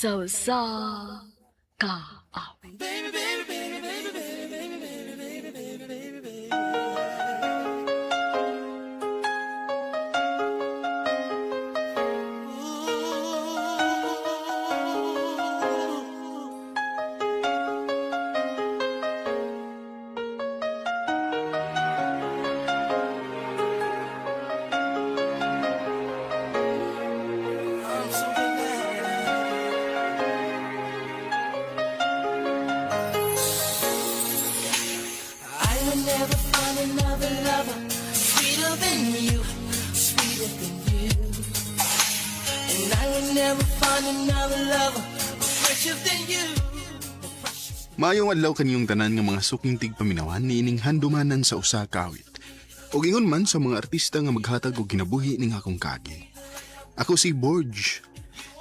sa ka awit. I will never find another lover sweeter than you, sweeter than you. And I will never find another lover fresher than you. Maayong adlaw kaniyong tanan nga mga suking tigpaminawan niining handumanan sa usa ka awit. Ug ingon man sa mga artista nga maghatag og kinabuhi ning akong kaagi. Ako si Borge.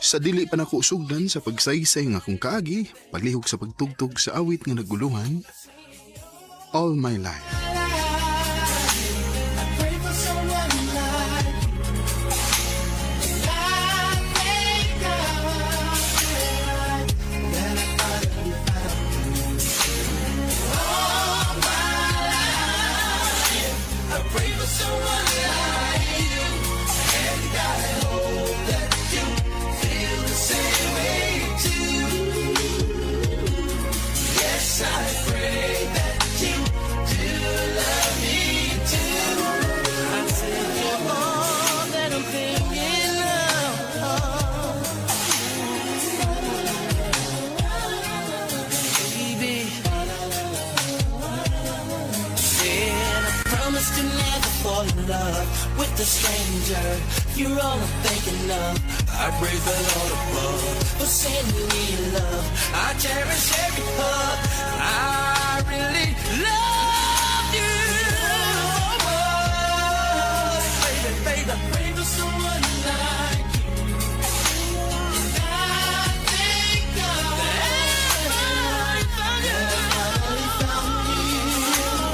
Sa dili pa nako sugdan sa pagsaysay ng akong kaagi, paglihok sa pagtugtog sa awit nga naguluhan, All My Life. I pray for someone like you. And I thank God that I finally found you. All my life, I pray for someone like you. And I hope that you feel the same way too. Yes, I pray that you do love me too. I tell you all that I'm thinking of, baby. Said I promise to never fall in love with a stranger. You're all I'm thinking of. I praise the Lord above for sending me love. I cherish every hug. I really love you. Baby, baby, pray for someone like you. And I thank God that I finally found you.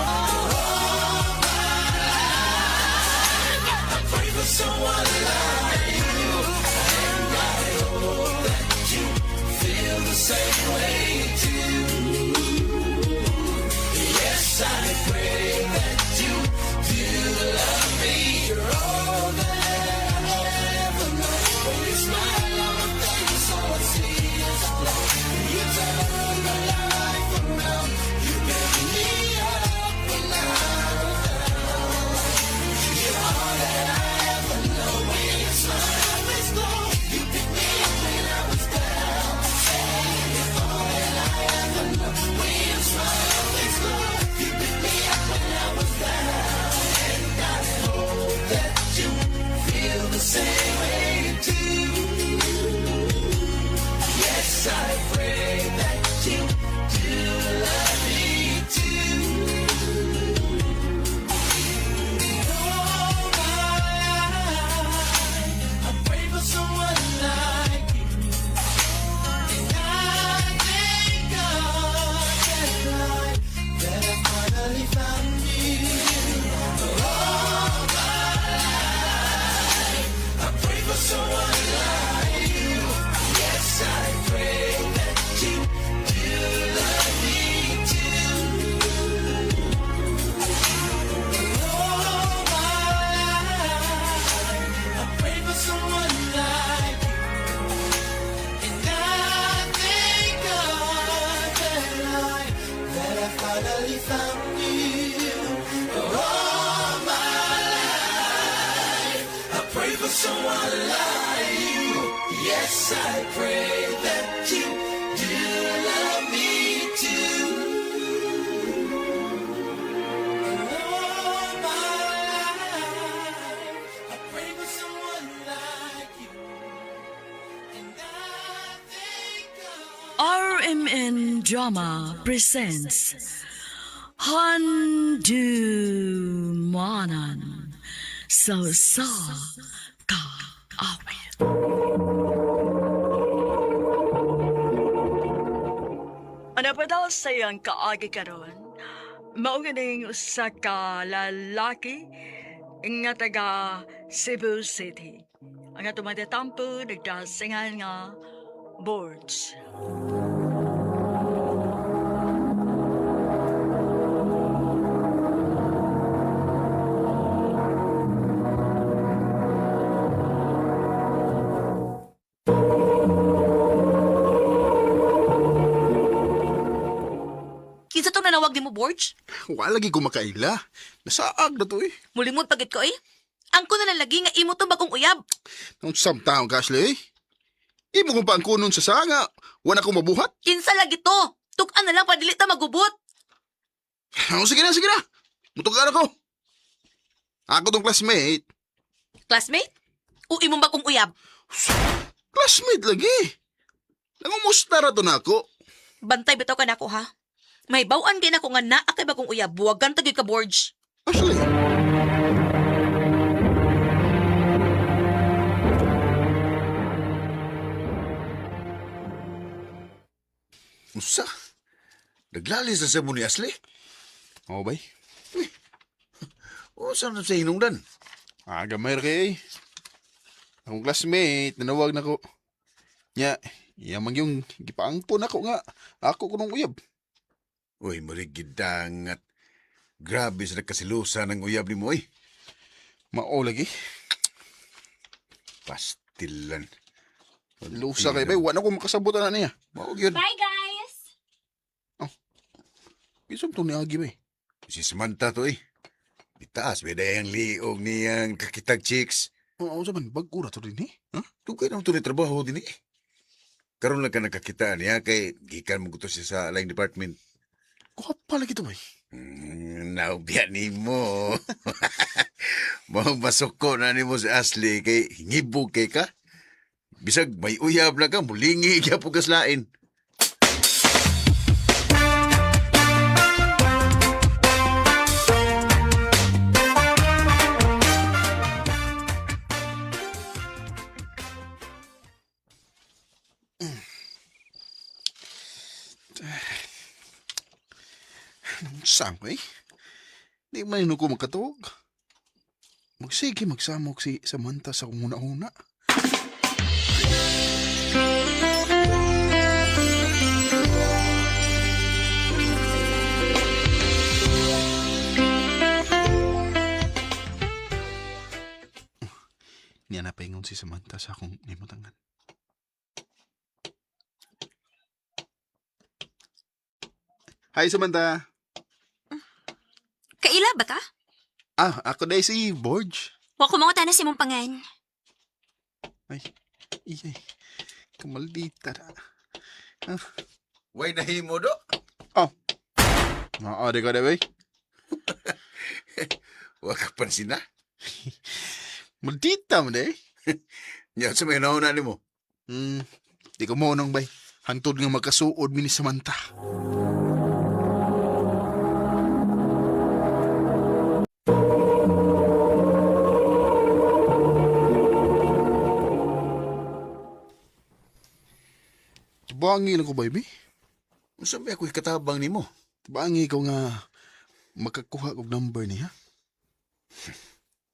All my life, I pray for someone like you. And I hope that you feel the same way too. Yes, I pray that you do love me. You're all that I ever know. When you smile on my face, so I see is love. You turn my life around. You pick me up when I was down. You're all that I ever know. When you smile, it's glow. You pick me up when I was down. You're all that I ever know. When you smile, it's glow. You pick me up when I was down. And I hope that you feel the same way too. Yes, I pray that you do love me too. All my life, I pray for someone like you. And I thank God that I finally found you. All my life, I pray for someone like you. Yes, I pray that you do love me too. All my life, I pray for someone like you. And I thank God that I finally found you. All my life, I pray for someone like you. Yes, I pray that you do love me too. All my life, I pray for someone like you. And I thank God. RMN Drama presents Handumanan sa ka awit. Ano pa daw sa iyang kaagi karon? Mao ganing usa ka lalaki nga taga Cebu City. Ang atong matatampo nagdasingan nga Boards. Kinsa tong nanawag ni mo, Borge? Wala lagi ko makaila. Nasaag na to eh. Mulimod pagit ko eh. Angko na lang lagi nga imo tong bagong uyab. Nung samtaon ka, Ashley. Imo ko pa ang kunon sa sanga. Wala ko mabuhat. Kinsa lagi to? Tukan na lang padili ta magubot. Oh, sige na, sige na. Mutugan ako. Ako tong classmate. Classmate? O imong bagong uyab? Classmate lagi. Nangumusta ra to na ako. Bantay bitaw ka nako ha. May bawaan kay nako nga naa kay bagong uyab. Buwagan tagid ka, Borge. Ashley. Usa? Naglali sa mo ni Ashley? Oo bay. O saan na sa hinungdan? Gamay ra kay. Akong classmate, nanawag na ko. Nya, yamang yung gipaangpon ako nga. Ako kunong uyab. Uy, marigid dangat. Grabe sa nagkasilusa ng uyab ni mo, eh. Mao lagi. Pastilan. Lusa kay bay, wala ko makasabutan na niya. Mao yun. Bye, guys! Isang to ni Agi bay. Si Samantha to, eh. Itaas, may dayang liog niyang kakitag chicks. Oo, saban, bag-ura to rin eh. Ha? Tugay naman to ni trabaho din, eh. Karoon lang ka nagkakitaan niya kay gikan mo gusto siya sa alayng department. Kuha pa lagi to bay. Naubyan ni mo. Mau masuko na ni mo si Ashley kay hingibog kay ka. Bisag may uyab na ka, mulingi kaya pugaslain. Saan ko eh? Di man ko makatawag. Magsige magsamok si Samantha sa kumuna-una. Niya na paingon si Samantha sa akong limutangan. Hi Samantha! Kaila ba ta? Ako dahil si Borge. Wa ko mga tanas imong pangan. Ay, iyay. Kamaldita na. Way nahimo do. Maari ka na ba? Wa ka pansin na. Maldita mo na eh. Nya sa may nauna ni mo. Di ko mo nang bay. Hantod nga magkasuod mi ni Samantha. Bangi lang ko, baby. Sabi ako katabang ni mo. Bangi ko nga makakuha kong number niya.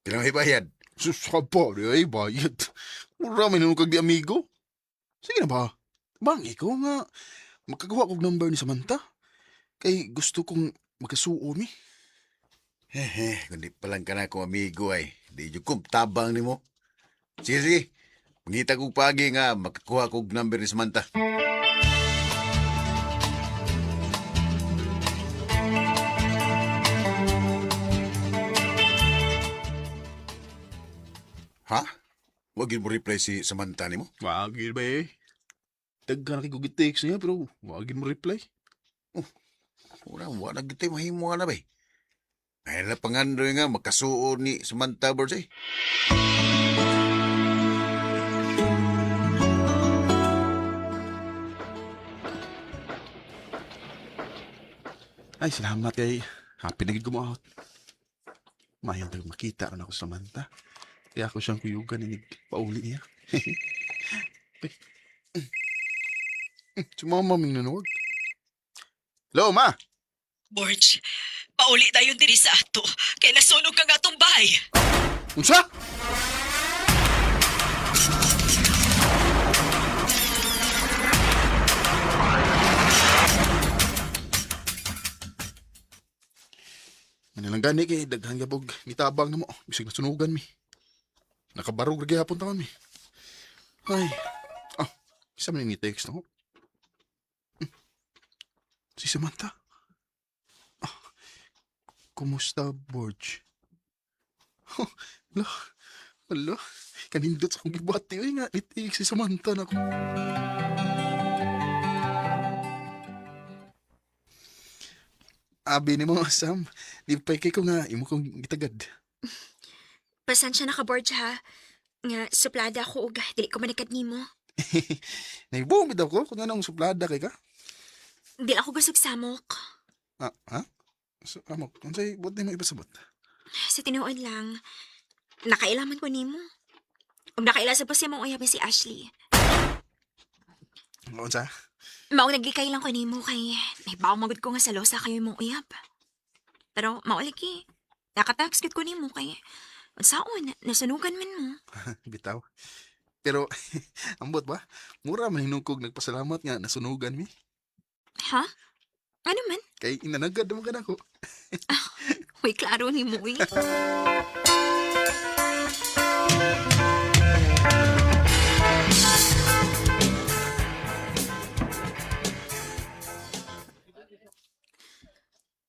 Kailang may bayad. Susaba rin ay bayad. Marami na nung kag di amigo. Sige na ba? Bangi ko nga makakuha kong number ni Samantha. Kay gusto kong magkasuo mi. Kundi palang ka na akong amigo ay. Di yung tabang ni mo. Sige, sige. Mangita kong pagi nga makakuha kong number ni Samantha. Ha? Wagin mo reply si Samantha ni mo? Wagin ba eh. Dagga na kay text niya pero wagin mo reply. Wala gitay mahimo nga na ba eh. Ay na pangandoy nga makasuo ni Samantha Birds eh. Ay, salamat kay happy na gid ko mo out. Mayang tag makita ron ako sa Samantha. Kaya ako siyang kuyugan ni pauli niya. Sumama ming nanuwag. Hello, ma! Borge, pauli tayo diri sa ato. Kaya nasunog ka nga itong bahay. Unsa? gani kay daghan gabog mitabang na mo. Bisig nasunugan mi. Nakabarog ra gyapon ta mi. Ay. Ah, isa man ni text na ko. Si Samantha. Ah, kumusta, Borge? Oh, ala, ala. Kanindot sa kong gibati. Ay nga, nitiig si Samantha na ko. Abi ni mo, Sam. Di pa kay ko nga, imo kong gitagad. Pasensya na ka, Borge, ha? Nga, suplada ako ug dili ko manikad nimo. Naibumid ako kung anong suplada kay ka. Dili ako gusog samok. Ah, ha? So, amo, kung sa'y, buot na mo ipasabot. Sa tinuod lang, nakailaman ko nimo. Ug nakaila sa pa siya mong uyab si Ashley. Kung sa? Mao naglikay lang ko nimo kay nahibaw magud ko nga sa losa kayo mong uyab. Pero mauliki, nakatax gid ko nimo kay unsaon nasunugan man mo. Bitaw. Pero, ambot ba? Mura man hinungkog nagpasalamat nga nasunugan mi. Ha? Ano man? Kay inanagad mo ka na ko. Uy, klaro ni mo, uy.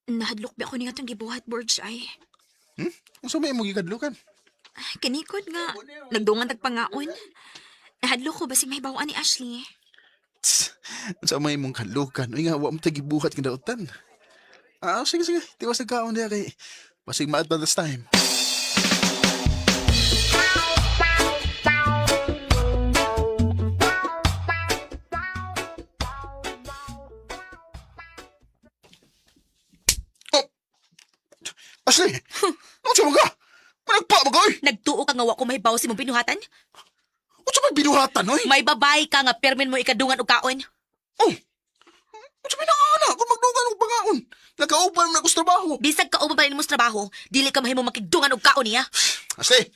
Nahadlok ba ako ni nga itong gibuhat, Borge, ay. Kung sa may mo gikadlukan. Kanikod nga, nagdungan tagpangaon. Nahadlok ko ba si may bawaan ni Ashley? Kung sa may mong kadlukan. Uy nga, wa mo tagibuhat ka dautan. Ah, sige, sige. Tiwas nagkaon niya kay pasig maat pa this time. Oh! Ashley! Ano siya mga? Managpa mo ka, oy! Nagtuo ka nga wa ko mahibaw si mong binuhatan? Ano siya may binuhatan, oy? May babae ka nga permin mo ikadungan og kaon. Oh! Ano siya may nakana? Kung magdungan ng pangaon. Nagkaupan na ako sa trabaho. Bisag ka umabalin mo sa trabaho, dili ka mahimo makidungan og kaon niya. Asli,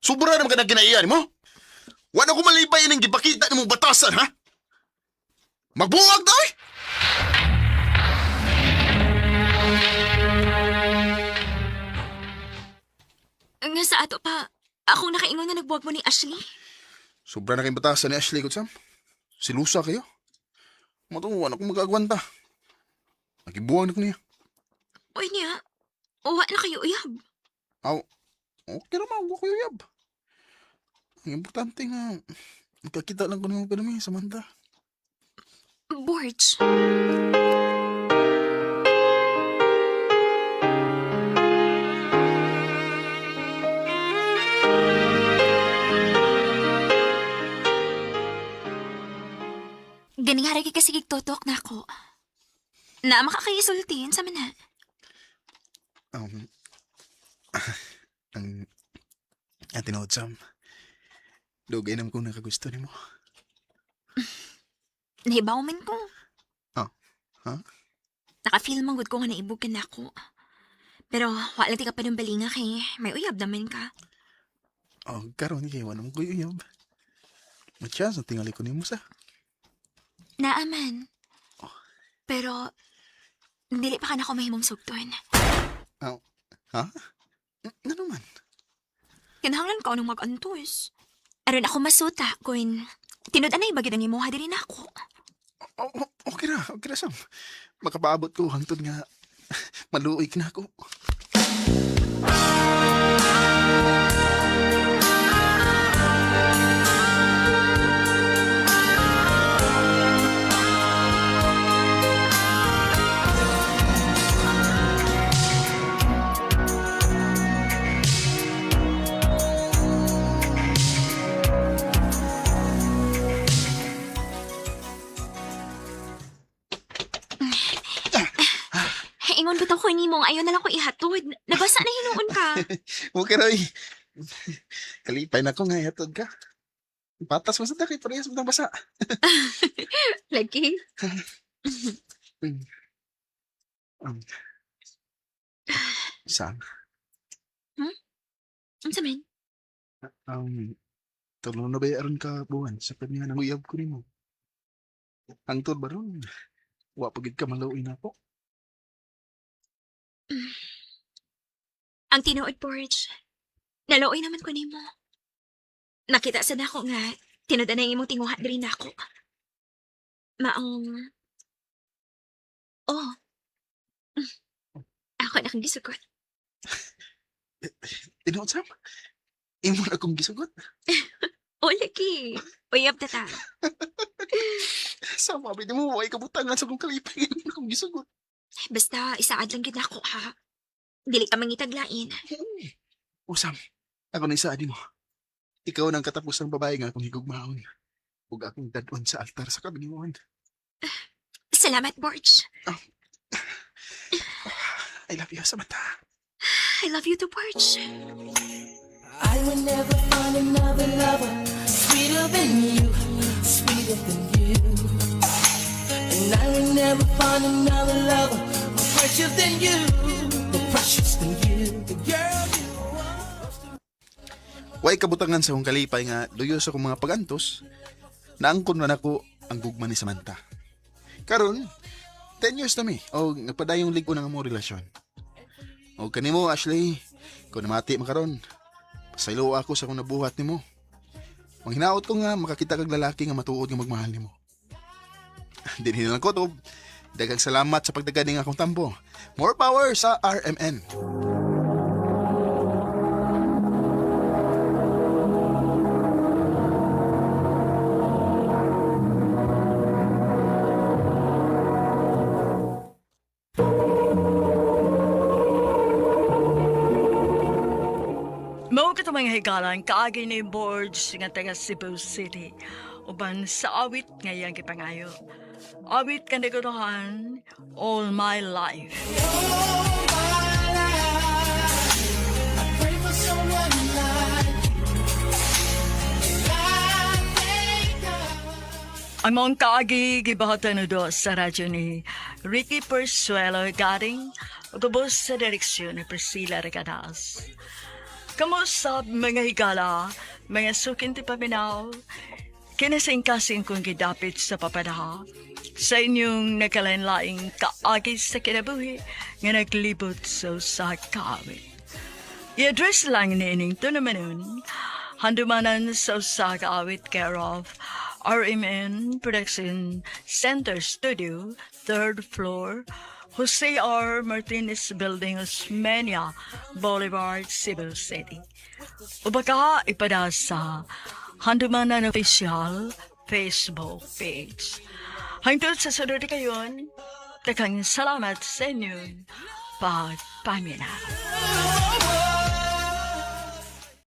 sobra naman ka na kinaiyan mo. Wala ko malipay ng gipakita ni mong batasan, ha? Magbuwag na, oy! Nga sa ato pa, akong nakaingon nga nagbuwag mo ni Ashley. Sobra na kayong batasan ni Ashley, Kutsam. Silusa kayo. Matunguan akong mag-agwanta. Nagibuwag na ko niya. Uy niya, uwa na kayo uyab. Aw, okay naman, huwag ko yuyab. Ang importante nga, magkakita lang ko naman pa namin, Samantha. Borge. Ganing haragi kasi kigtotok na ako. Na makakaisultin sa mana. Um, ang tinood, Sam. Dugay naman kung nakagusto ni mo. Nahibaw man ko. Oh, ha? Naka-feel man good ko nga naibugan na ako. Pero wala ti ka pa ng balinga kay may uyab naman ka. Oh, karon kay wala mo ko yuyab. Matyas, ang tingali ko ni mo sa. Naaman. Pero, dili pa ka na ako mahimong sugton. Oh, ha? Ano man? Kinahanglan ka nung mag-antos. Aron ako masuta kung tinud-anay bagid ang imuha din ako. Okay na, Sam. Makapaabot ko hangtod nga maluoy na ako. Ingon bitaw ko ni mong ayaw na lang ko ihatod. Nabasa na hinuon ka. Okay na, kalipay na ko nga yatod ka. Patas mo sa takay, parehas mo na basa. Lagi. Sam, Ang samin? tulong na bayaran ka buwan sa kanya nang uyab ko ni mo. Hangtod ba ron? Wa pagid ka malawin ako. Ang tinuod, Porge. Nalooy naman ko nimo. Nakita sa nako nga, tinudan na imong tinguha diri nako. Maong... Oh. Mm. Ako na kang gisugot. Tinuod, Sam? Imo na akong gisugot. O, lagi. Uyab na ta. Sam, mabidi mo, ay kabutangan sa kong kalipay. Imo na akong gisugot. Basta, isaad lang gid nako, ha? Dili ka mangitaglain. O, Sam, ako na isaadi mo. Ikaw nang katapusang babae nga akong higugmaon. Huwag akong dadon sa altar sa kabinguan. Salamat, Borge. I love you, Samantha. I love you too, Borge. I will never find another lover sweeter than you, sweeter than you. And I will never find another lover more precious than you, more precious than you. The girl you Way kabutangan sa kong kalipay nga duyo sa kong mga pagantos, naangkon man ako ang gugma ni Samantha. Karon, 10 years na mi, o nagpadayong ligo ng among relasyon. O kanimo, Ashley, kung namati makaron, pasaylo ako sa kung nabuhat nimo. Manghinaot ko nga makakita kag lalaki nga matuod nga magmahal nimo. Dinhi lang ko to. Daghang salamat sa pagdagad ning akong tampo. More power sa RMN. Mao ka mga higalan kaagi ni Borge nga taga Cebu City. Uban sa awit ngayang gipangayo. Awit ka naguluhan all my life. pray for someone like Ang mong kaagi gibahatan do sa radyo ni Ricky Persuelo garing ugubos sa direksyon ni Priscilla Regadas. Kamusta mga higala, mga sukin ti paminaw, kinasing-kasing kong gidapit sa papadaha, sa inyong nagkalain-laing kaagi sa kinabuhi nga naglibot sa kawit. I-address lang ni ining to naman nun, handumanan sa kaawit care of RMN Production Center Studio, 3rd floor, Jose R. Martinez Building, Osmeña Boulevard, Cebu City. O baka ipada sa Handumanan Official Facebook page. Hangtod sa sunod kayon, takang salamat sa inyong pagpaminaw.